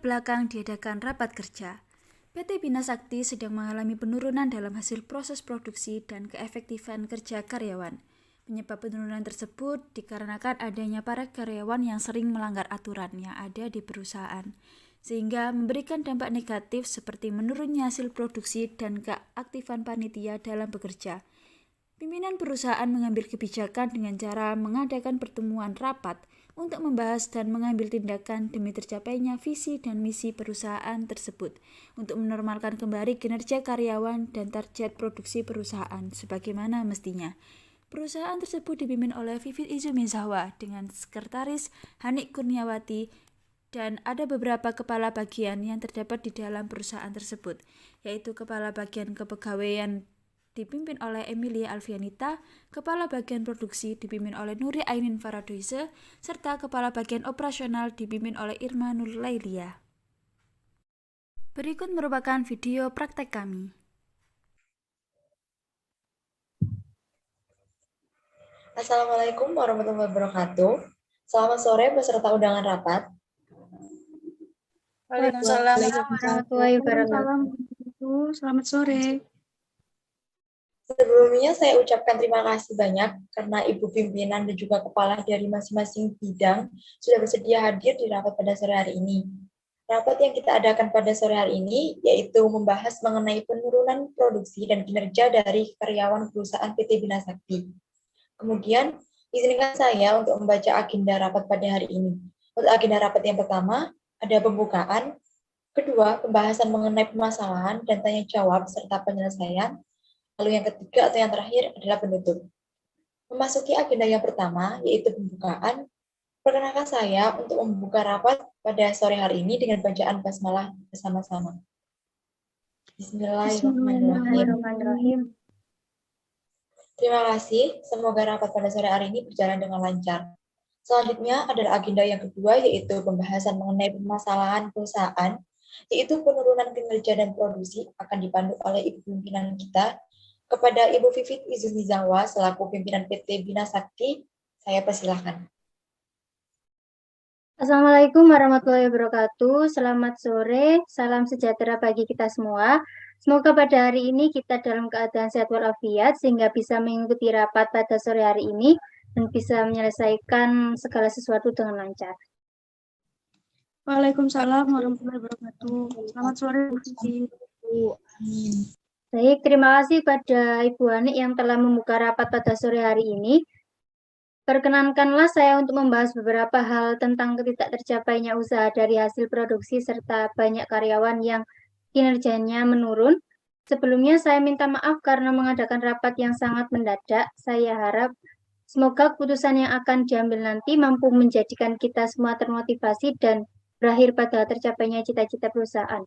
belakang diadakan rapat kerja. PT Bina Sakti sedang mengalami penurunan dalam hasil proses produksi dan keefektifan kerja karyawan. Penyebab penurunan tersebut dikarenakan adanya para karyawan yang sering melanggar aturan yang ada di perusahaan, sehingga memberikan dampak negatif seperti menurunnya hasil produksi dan keaktifan panitia dalam bekerja. Pimpinan perusahaan mengambil kebijakan dengan cara mengadakan pertemuan rapat untuk membahas dan mengambil tindakan demi tercapainya visi dan misi perusahaan tersebut untuk menormalkan kembali kinerja karyawan dan target produksi perusahaan sebagaimana mestinya. Perusahaan tersebut dipimpin oleh Vivit Izumizawa dengan sekretaris Hanik Kurniawati dan ada beberapa kepala bagian yang terdapat di dalam perusahaan tersebut, yaitu Kepala Bagian Kepegawaian dipimpin oleh Emilia Alfianita, Kepala Bagian Produksi dipimpin oleh Nuri Ainin Faradoise, serta Kepala Bagian Operasional dipimpin oleh Irma Nurlailia. Berikut merupakan video praktek kami. Assalamualaikum warahmatullahi wabarakatuh. Selamat sore beserta undangan rapat. Waalaikumsalam warahmatullahi wabarakatuh. Selamat sore. Sebelumnya saya ucapkan terima kasih banyak karena Ibu Pimpinan dan juga Kepala dari masing-masing bidang sudah bersedia hadir di rapat pada sore hari ini. Rapat yang kita adakan pada sore hari ini yaitu membahas mengenai penurunan produksi dan kinerja dari karyawan perusahaan PT Bina Sakti. Kemudian, izinkan saya untuk membaca agenda rapat pada hari ini. Untuk agenda rapat yang pertama, ada pembukaan. Kedua, pembahasan mengenai permasalahan dan tanya jawab serta penyelesaian. Lalu yang ketiga atau yang terakhir adalah penutup. Memasuki agenda yang pertama, yaitu pembukaan, perkenalkan saya untuk membuka rapat pada sore hari ini dengan bacaan basmalah bersama-sama. Bismillahirrahmanirrahim. Terima kasih, semoga rapat pada sore hari ini berjalan dengan lancar. Selanjutnya adalah agenda yang kedua, yaitu pembahasan mengenai permasalahan perusahaan, yaitu penurunan kinerja dan produksi akan dipandu oleh Ibu Pimpinan kita. Kepada Ibu Vivit Izumizawa selaku pimpinan PT Bina Sakti, saya persilahkan. Assalamualaikum warahmatullahi wabarakatuh. Selamat sore, salam sejahtera bagi kita semua. Semoga pada hari ini kita dalam keadaan sehat walafiat sehingga bisa mengikuti rapat pada sore hari ini dan bisa menyelesaikan segala sesuatu dengan lancar. Waalaikumsalam warahmatullahi wabarakatuh. Selamat sore, Bu Siti. Amin. Baik, terima kasih pada Ibu Hanik yang telah membuka rapat pada sore hari ini. Perkenankanlah saya untuk membahas beberapa hal tentang tidak tercapainya usaha dari hasil produksi serta banyak karyawan yang kinerjanya menurun. Sebelumnya saya minta maaf karena mengadakan rapat yang sangat mendadak. Saya harap semoga keputusan yang akan diambil nanti mampu menjadikan kita semua termotivasi dan berakhir pada tercapainya cita-cita perusahaan.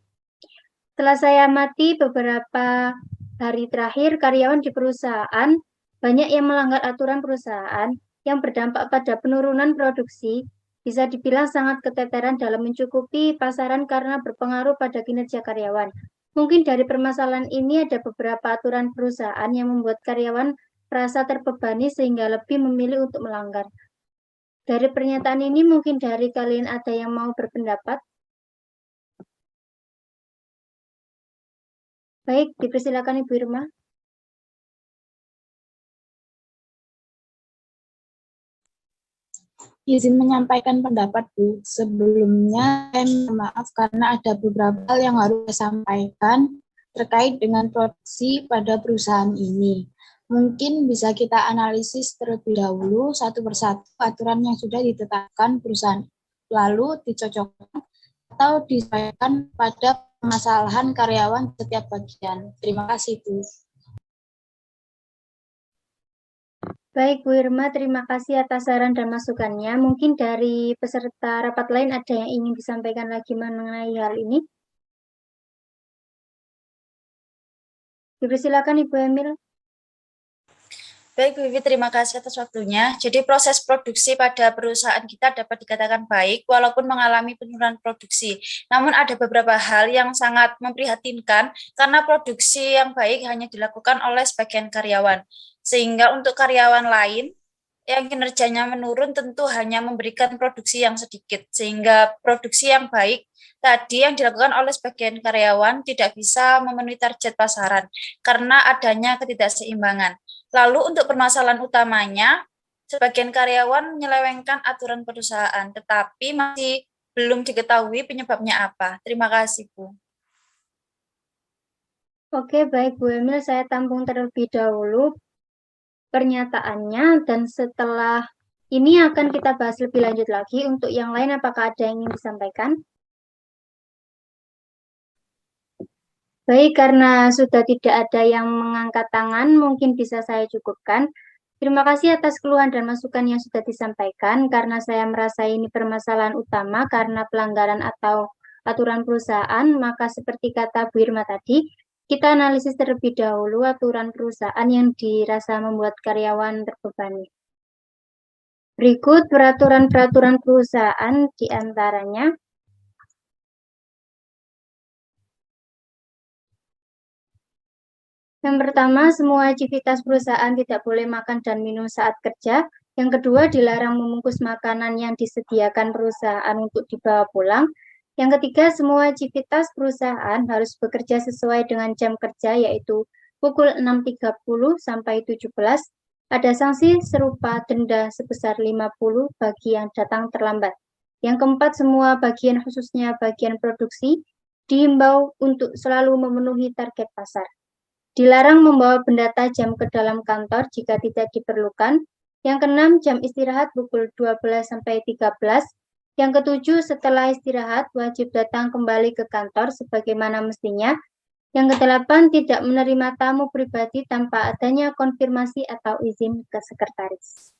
Setelah saya amati beberapa hari terakhir, karyawan di perusahaan banyak yang melanggar aturan perusahaan yang berdampak pada penurunan produksi, bisa dibilang sangat keteteran dalam mencukupi pasaran karena berpengaruh pada kinerja karyawan. Mungkin dari permasalahan ini ada beberapa aturan perusahaan yang membuat karyawan merasa terbebani sehingga lebih memilih untuk melanggar. Dari pernyataan ini mungkin dari kalian ada yang mau berpendapat? Baik, dipersilakan Ibu Irma. Izin menyampaikan pendapat, Bu. Sebelumnya, saya minta maaf karena ada beberapa hal yang harus saya sampaikan terkait dengan produksi pada perusahaan ini. Mungkin bisa kita analisis terlebih dahulu satu persatu aturan yang sudah ditetapkan perusahaan, lalu dicocokkan atau disesuaikan pada permasalahan karyawan setiap bagian. Terima kasih, Bu. Baik, Bu Irma, terima kasih atas saran dan masukannya. Mungkin dari peserta rapat lain ada yang ingin disampaikan lagi mengenai hal ini? Dipersilakan Ibu Emil. Baik, Bu Vivi, terima kasih atas waktunya. Jadi proses produksi pada perusahaan kita dapat dikatakan baik walaupun mengalami penurunan produksi. Namun ada beberapa hal yang sangat memprihatinkan karena produksi yang baik hanya dilakukan oleh sebagian karyawan. Sehingga untuk karyawan lain yang kinerjanya menurun tentu hanya memberikan produksi yang sedikit. Sehingga produksi yang baik tadi yang dilakukan oleh sebagian karyawan tidak bisa memenuhi target pasaran karena adanya ketidakseimbangan. Lalu untuk permasalahan utamanya, sebagian karyawan menyelewengkan aturan perusahaan, tetapi masih belum diketahui penyebabnya apa. Terima kasih, Bu. Oke, baik Bu Emil, saya tampung terlebih dahulu pernyataannya dan setelah ini akan kita bahas lebih lanjut lagi. Untuk yang lain, apakah ada yang ingin disampaikan? Baik, karena sudah tidak ada yang mengangkat tangan, mungkin bisa saya cukupkan. Terima kasih atas keluhan dan masukan yang sudah disampaikan, karena saya merasa ini permasalahan utama karena pelanggaran atau aturan perusahaan, maka seperti kata Bu Irma tadi, kita analisis terlebih dahulu aturan perusahaan yang dirasa membuat karyawan terbebani. Berikut peraturan-peraturan perusahaan di antaranya. Yang pertama, semua aktivitas perusahaan tidak boleh makan dan minum saat kerja. Yang kedua, dilarang membungkus makanan yang disediakan perusahaan untuk dibawa pulang. Yang ketiga, semua aktivitas perusahaan harus bekerja sesuai dengan jam kerja, yaitu pukul 6.30 sampai 17. Ada sanksi serupa denda sebesar 50 bagi yang datang terlambat. Yang keempat, semua bagian khususnya bagian produksi diimbau untuk selalu memenuhi target pasar. Dilarang membawa benda tajam ke dalam kantor jika tidak diperlukan. Yang keenam, jam istirahat pukul 12 sampai 13. Yang ketujuh, setelah istirahat wajib datang kembali ke kantor sebagaimana mestinya. Yang kedelapan, tidak menerima tamu pribadi tanpa adanya konfirmasi atau izin ke sekretaris.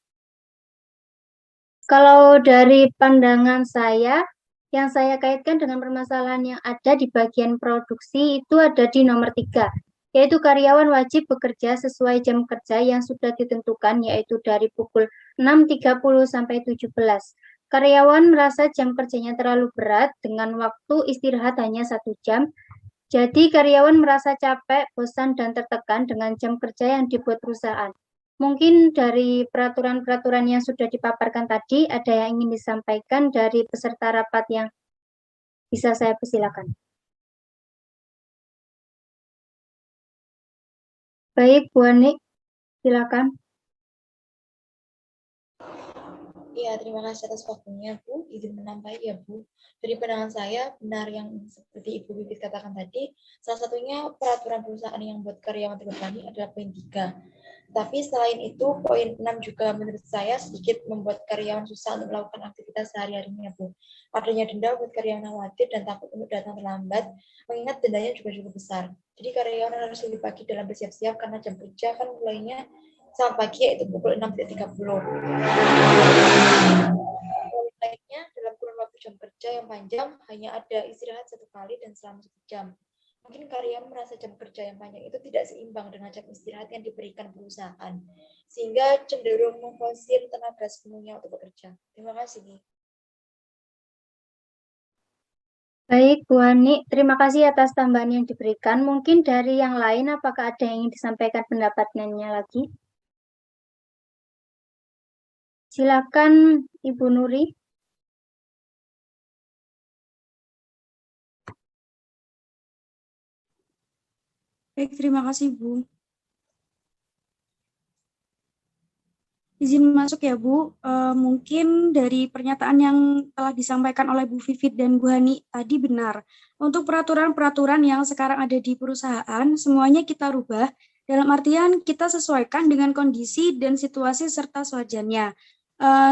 Kalau dari pandangan saya, yang saya kaitkan dengan permasalahan yang ada di bagian produksi itu ada di nomor 3, yaitu karyawan wajib bekerja sesuai jam kerja yang sudah ditentukan, yaitu dari pukul 6.30 sampai 17. Karyawan merasa jam kerjanya terlalu berat dengan waktu istirahat hanya 1 jam. Jadi karyawan merasa capek, bosan, dan tertekan dengan jam kerja yang dibuat perusahaan. Mungkin dari peraturan-peraturan yang sudah dipaparkan tadi, ada yang ingin disampaikan dari peserta rapat yang bisa saya persilakan. Baik, Bu Ani, silakan. Iya, terima kasih atas waktunya, Bu. Izin menambah ya, Bu. Dari pandangan saya, benar yang seperti Ibu Bibit katakan tadi, salah satunya peraturan perusahaan yang buat karyawan terbebani adalah poin 3. Tapi selain itu, poin 6 juga menurut saya sedikit membuat karyawan susah untuk melakukan aktivitas sehari-harinya, Bu. Adanya denda buat karyawan khawatir dan takut untuk datang terlambat, mengingat dendanya juga cukup besar. Jadi karyawan harus lebih pagi dalam bersiap-siap karena jam kerja kan mulainya selamat pagi, yaitu pukul 6.30. Lainnya, dalam kurun waktu jam kerja yang panjang, hanya ada istirahat 1 kali dan selama 1 jam. Mungkin karyawan merasa jam kerja yang panjang itu tidak seimbang dengan jam istirahat yang diberikan perusahaan, sehingga cenderung memforsir tenaga sepenuhnya untuk bekerja. Terima kasih. Baik, Bu Ani, terima kasih atas tambahan yang diberikan. Mungkin dari yang lain, apakah ada yang ingin disampaikan pendapatnya lagi? Silakan, Ibu Nuri. Baik, terima kasih, Bu. Izin masuk ya, Bu. Mungkin dari pernyataan yang telah disampaikan oleh Bu Vivit dan Bu Hani tadi benar. Untuk peraturan-peraturan yang sekarang ada di perusahaan, semuanya kita rubah. Dalam artian kita sesuaikan dengan kondisi dan situasi serta sewajarnya.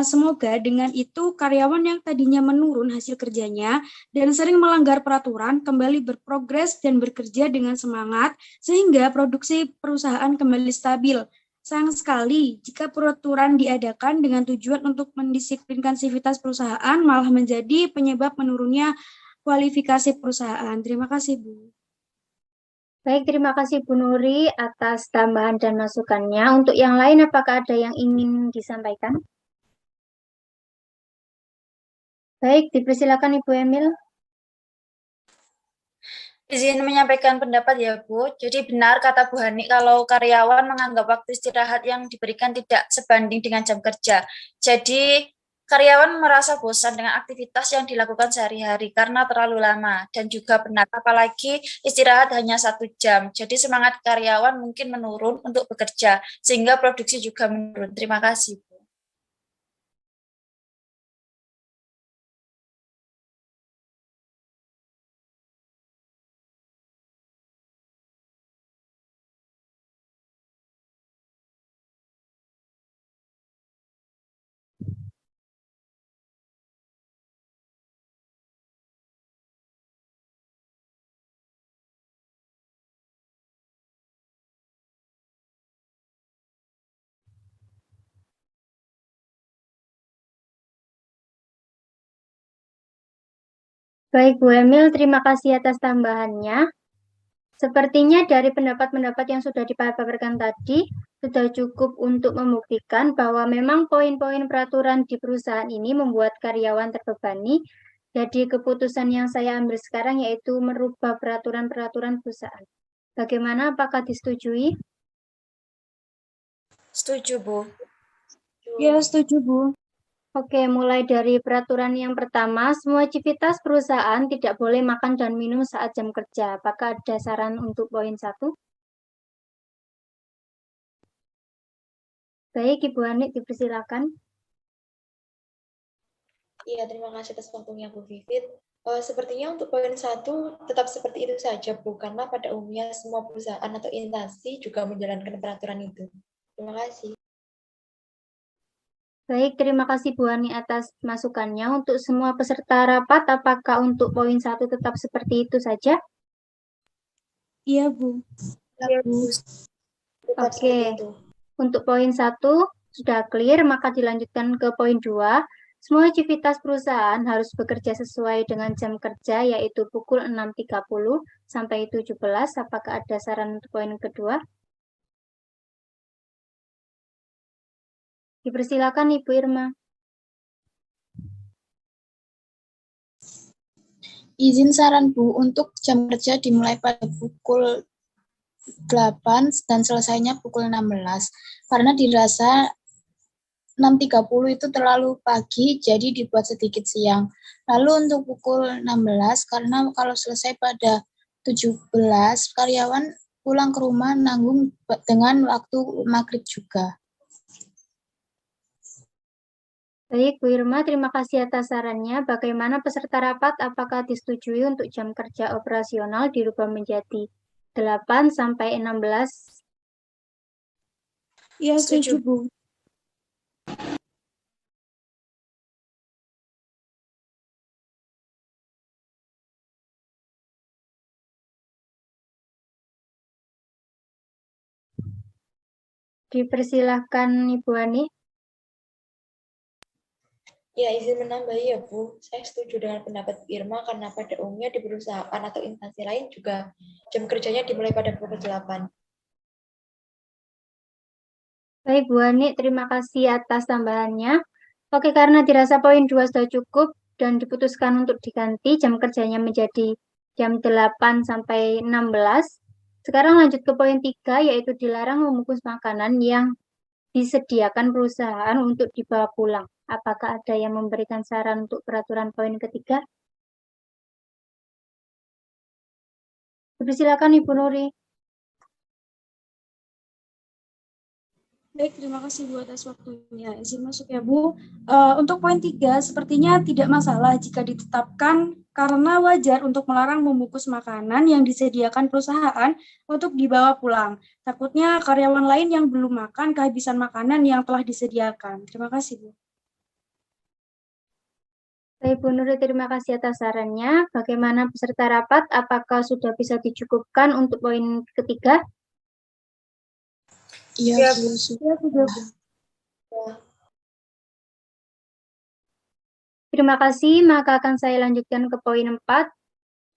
Semoga dengan itu karyawan yang tadinya menurun hasil kerjanya dan sering melanggar peraturan kembali berprogres dan bekerja dengan semangat sehingga produksi perusahaan kembali stabil. Sayang sekali jika peraturan diadakan dengan tujuan untuk mendisiplinkan sivitas perusahaan malah menjadi penyebab menurunnya kualifikasi perusahaan. Terima kasih, Bu. Baik, terima kasih Bu Nuri atas tambahan dan masukannya. Untuk yang lain, apakah ada yang ingin disampaikan? Baik, dipersilakan Ibu Emil. Izin menyampaikan pendapat ya, Bu. Jadi benar kata Bu Hani kalau karyawan menganggap waktu istirahat yang diberikan tidak sebanding dengan jam kerja. Jadi Karyawan merasa bosan dengan aktivitas yang dilakukan sehari-hari karena terlalu lama dan juga penat, apalagi istirahat hanya 1 jam. Jadi semangat karyawan mungkin menurun untuk bekerja, sehingga produksi juga menurun. Terima kasih, Bu. Baik, Bu Emil, terima kasih atas tambahannya. Sepertinya dari pendapat-pendapat yang sudah dipaparkan tadi, sudah cukup untuk membuktikan bahwa memang poin-poin peraturan di perusahaan ini membuat karyawan terbebani. Jadi keputusan yang saya ambil sekarang yaitu merubah peraturan-peraturan perusahaan. Bagaimana, apakah disetujui? Setuju, Bu. Ya, setuju, Bu. Oke, mulai dari peraturan yang pertama, semua aktivitas perusahaan tidak boleh makan dan minum saat jam kerja. Apakah ada saran untuk poin 1? Baik, Ibu Anik, dipersilakan. Iya, terima kasih atas waktunya Bu Vivit. Sepertinya untuk poin 1 tetap seperti itu saja, Bu, karena pada umumnya semua perusahaan atau instansi juga menjalankan peraturan itu. Terima kasih. Baik, terima kasih Bu Ani atas masukannya. Untuk semua peserta rapat, apakah untuk poin 1 tetap seperti itu saja? Iya, Bu. Ya, Bu. Tetap Oke. seperti itu. Untuk poin 1 sudah clear, maka dilanjutkan ke poin 2. Semua aktivitas perusahaan harus bekerja sesuai dengan jam kerja, yaitu pukul 6.30 sampai 17. Apakah ada saran untuk poin kedua? Dipersilakan Ibu Irma. Izin saran Bu, untuk jam kerja dimulai pada pukul 8 dan selesainya pukul 16. Karena dirasa 6.30 itu terlalu pagi, jadi dibuat sedikit siang. Lalu untuk pukul 16, karena kalau selesai pada 17, karyawan pulang ke rumah nanggung dengan waktu maghrib juga. Baik, Bu Irma, terima kasih atas sarannya. Bagaimana peserta rapat, apakah disetujui untuk jam kerja operasional dirubah menjadi 8 sampai 16? Iya, setuju, Bu. Dipersilahkan Ibu Ani. Ya, izin menambahi ya, Bu. Saya setuju dengan pendapat Bu Irma karena pada umumnya di perusahaan atau instansi lain juga jam kerjanya dimulai pada pukul 8. Baik, Bu Ani, terima kasih atas tambahannya. Oke, karena dirasa poin 2 sudah cukup dan diputuskan untuk diganti jam kerjanya menjadi jam 8 sampai 16. Sekarang lanjut ke poin 3, yaitu dilarang membungkus makanan yang disediakan perusahaan untuk dibawa pulang. Apakah ada yang memberikan saran untuk peraturan poin ketiga? Silakan Ibu Nuri. Baik, terima kasih Bu atas waktunya. Izin masuk ya Bu. Untuk poin 3, sepertinya tidak masalah jika ditetapkan karena wajar untuk melarang membungkus makanan yang disediakan perusahaan untuk dibawa pulang. Takutnya karyawan lain yang belum makan kehabisan makanan yang telah disediakan. Terima kasih Bu. Baik, Bu Nuri, terima kasih atas sarannya. Bagaimana peserta rapat? Apakah sudah bisa dicukupkan untuk poin ketiga? Iya, Bu. Ya, sudah Bu. Terima kasih, maka akan saya lanjutkan ke poin 4.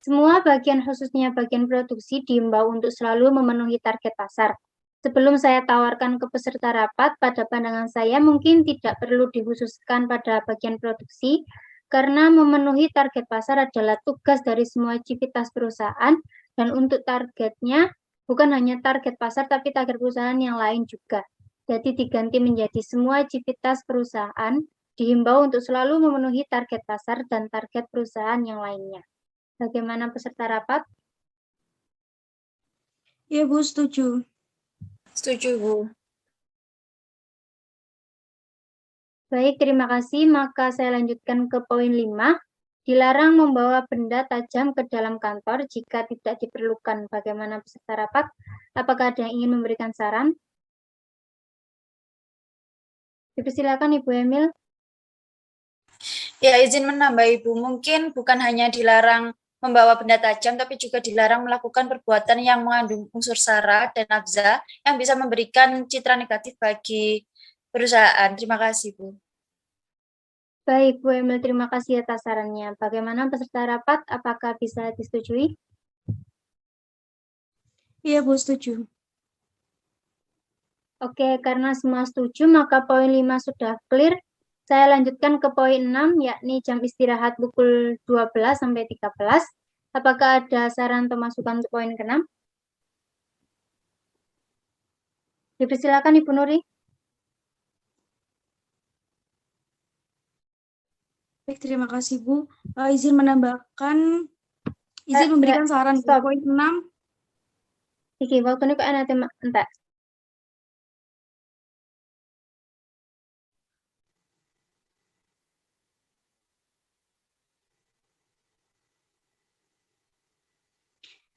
Semua bagian, khususnya bagian produksi, diimbau untuk selalu memenuhi target pasar. Sebelum saya tawarkan ke peserta rapat, pada pandangan saya mungkin tidak perlu dikhususkan pada bagian produksi, karena memenuhi target pasar adalah tugas dari semua aktivitas perusahaan, dan untuk targetnya bukan hanya target pasar, tapi target perusahaan yang lain juga. Jadi diganti menjadi semua aktivitas perusahaan Dihimbau untuk selalu memenuhi target pasar dan target perusahaan yang lainnya. Bagaimana peserta rapat? Ya, Bu, setuju. Setuju, Bu. Baik, terima kasih. Maka saya lanjutkan ke poin 5. Dilarang membawa benda tajam ke dalam kantor jika tidak diperlukan. Bagaimana peserta rapat? Apakah ada yang ingin memberikan saran? Dipersilakan Ibu Emil. Ya, izin menambah Ibu, mungkin bukan hanya dilarang membawa benda tajam, tapi juga dilarang melakukan perbuatan yang mengandung unsur sara dan nafza yang bisa memberikan citra negatif bagi perusahaan. Terima kasih, Bu. Baik, Bu Emil, terima kasih atas sarannya. Bagaimana peserta rapat? Apakah bisa disetujui? Iya, Bu, setuju. Oke, karena semua setuju, maka poin 5 sudah clear. Saya lanjutkan ke poin 6, yakni jam istirahat pukul 12 sampai 13. Apakah ada saran atau masukan untuk poin ke-6? Dipersilakan Ibu Nuri. Baik, terima kasih, Bu. Izin menambahkan, izin memberikan saran di stop. poin 6. Iki, waktu ini kok enak entek.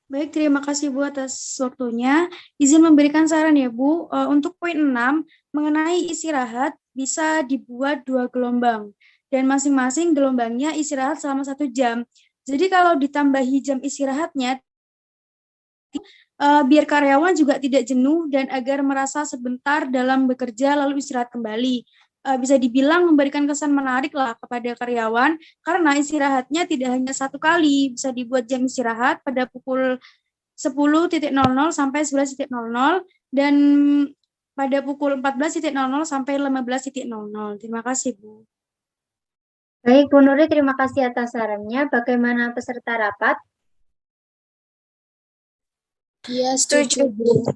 Baik, terima kasih Bu atas waktunya. Izin memberikan saran ya Bu, untuk poin 6 mengenai istirahat bisa dibuat 2 gelombang dan masing-masing gelombangnya istirahat selama 1 jam. Jadi kalau ditambahi jam istirahatnya, biar karyawan juga tidak jenuh dan agar merasa sebentar dalam bekerja lalu istirahat kembali. Bisa dibilang memberikan kesan menarik lah kepada karyawan karena istirahatnya tidak hanya 1 kali, bisa dibuat jam istirahat pada pukul 10.00 sampai 11.00 dan pada pukul 14.00 sampai 15.00. Terima kasih, Bu. Baik, Bu Nuri, terima kasih atas sarannya. Bagaimana peserta rapat? Iya, Setuju, Bu.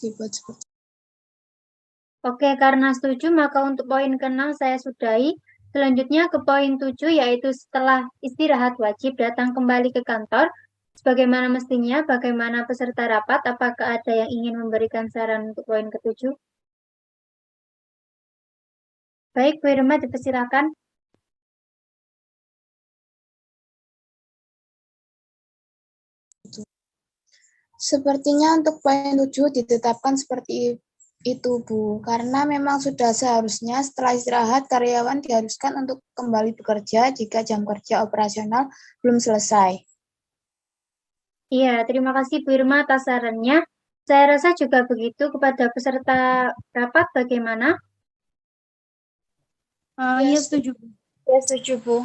Dibuat seperti Oke, karena setuju, maka untuk poin ke-6 saya sudahi. Selanjutnya ke poin 7, yaitu setelah istirahat wajib datang kembali ke kantor. Sebagaimana mestinya, bagaimana peserta rapat, apakah ada yang ingin memberikan saran untuk poin ke-7? Baik, Bu Irma, dipersilakan. Sepertinya untuk poin 7 ditetapkan seperti itu, Bu. Karena memang sudah seharusnya setelah istirahat, karyawan diharuskan untuk kembali bekerja jika jam kerja operasional belum selesai. Iya, terima kasih Bu Irma atas sarannya. Saya rasa juga begitu kepada peserta rapat, bagaimana? Iya, setuju. Ya, setuju, Bu.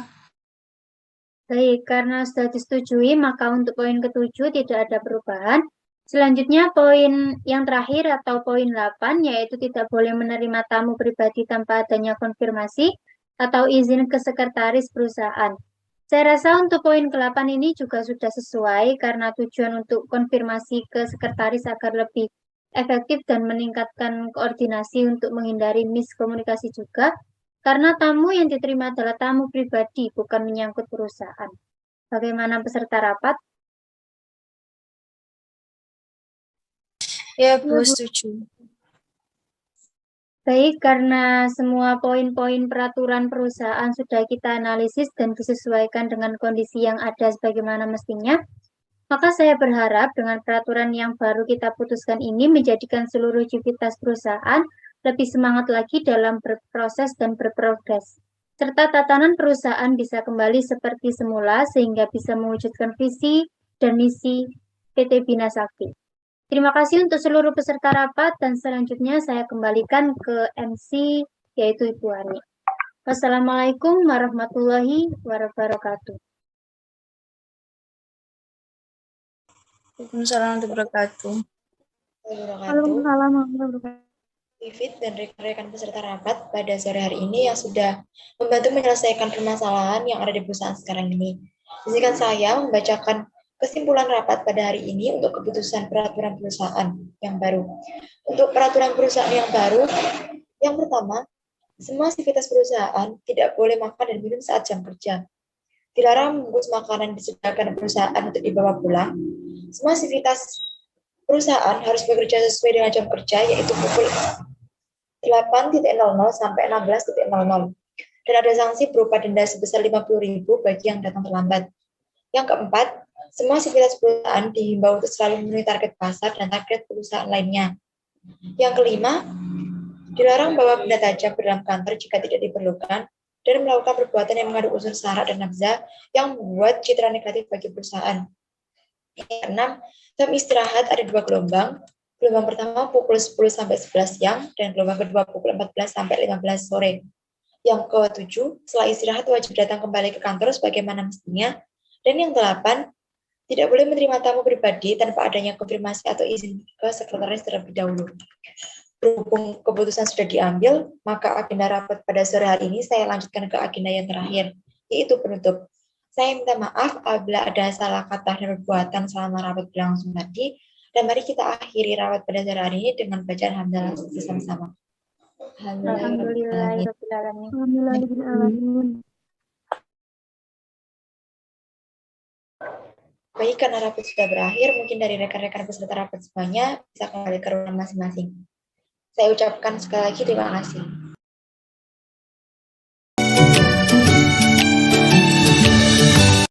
Baik, karena sudah disetujui, maka untuk poin ke-7 tidak ada perubahan. Selanjutnya, poin yang terakhir atau poin 8, yaitu tidak boleh menerima tamu pribadi tanpa adanya konfirmasi atau izin ke sekretaris perusahaan. Saya rasa untuk poin ke-8 ini juga sudah sesuai karena tujuan untuk konfirmasi ke sekretaris agar lebih efektif dan meningkatkan koordinasi untuk menghindari miskomunikasi juga. Karena tamu yang diterima adalah tamu pribadi, bukan menyangkut perusahaan. Bagaimana peserta rapat? Ya, Bu, setuju. Baik, karena semua poin-poin peraturan perusahaan sudah kita analisis dan disesuaikan dengan kondisi yang ada sebagaimana mestinya, maka saya berharap dengan peraturan yang baru kita putuskan ini menjadikan seluruh aktivitas perusahaan lebih semangat lagi dalam berproses dan berprogres, serta tatanan perusahaan bisa kembali seperti semula sehingga bisa mewujudkan visi dan misi PT Bina Sakti. Terima kasih untuk seluruh peserta rapat dan selanjutnya saya kembalikan ke MC yaitu Ibu Ani. Wassalamualaikum warahmatullahi wabarakatuh. Waalaikumsalam warahmatullahi wabarakatuh. Waalaikumsalam warahmatullahi wabarakatuh. Vivit dan rekan-rekan peserta rapat pada sore hari ini yang sudah membantu menyelesaikan permasalahan yang ada di perusahaan sekarang ini. Izinkan saya membacakan kesimpulan rapat pada hari ini untuk keputusan peraturan perusahaan yang baru. Untuk peraturan perusahaan yang baru, yang pertama, Semua aktivitas perusahaan tidak boleh makan dan minum saat jam kerja. Dilarang membungkus makanan disediakan perusahaan untuk dibawa pulang. Semua aktivitas perusahaan harus bekerja sesuai dengan jam kerja, yaitu pukul 8.00 sampai 16.00. Dan ada sanksi berupa denda sebesar 50.000 bagi yang datang terlambat. Yang keempat, semua aktivitas perusahaan dihimbau untuk selalu memenuhi target pasar dan target perusahaan lainnya. Yang kelima, dilarang bawa benda tajam ke dalam kantor jika tidak diperlukan dan melakukan perbuatan yang mengandung unsur sara dan nafza yang membuat citra negatif bagi perusahaan. Yang keenam, jam istirahat ada 2 gelombang. Gelombang pertama pukul 10 sampai 11 siang dan gelombang kedua pukul 14 sampai 15 sore. Yang ketujuh, setelah istirahat wajib datang kembali ke kantor sebagaimana mestinya. Dan yang delapan, tidak boleh menerima tamu pribadi tanpa adanya konfirmasi atau izin ke sekretaris terlebih dahulu. Berhubung keputusan sudah diambil, maka agenda rapat pada sore hari ini saya lanjutkan ke agenda yang terakhir, yaitu penutup. Saya minta maaf apabila ada salah kata dan perbuatan selama rapat berlangsung tadi, dan mari kita akhiri rapat pada sore hari ini dengan bacaan hamdalah bersama-sama. Alhamdulillahirrahmanirrahim. Alhamdulillahirrahmanirrahim. Baik, karena rapat sudah berakhir, mungkin dari rekan-rekan peserta rapat semuanya bisa kembali ke ruangan masing-masing. Saya ucapkan sekali lagi terima kasih.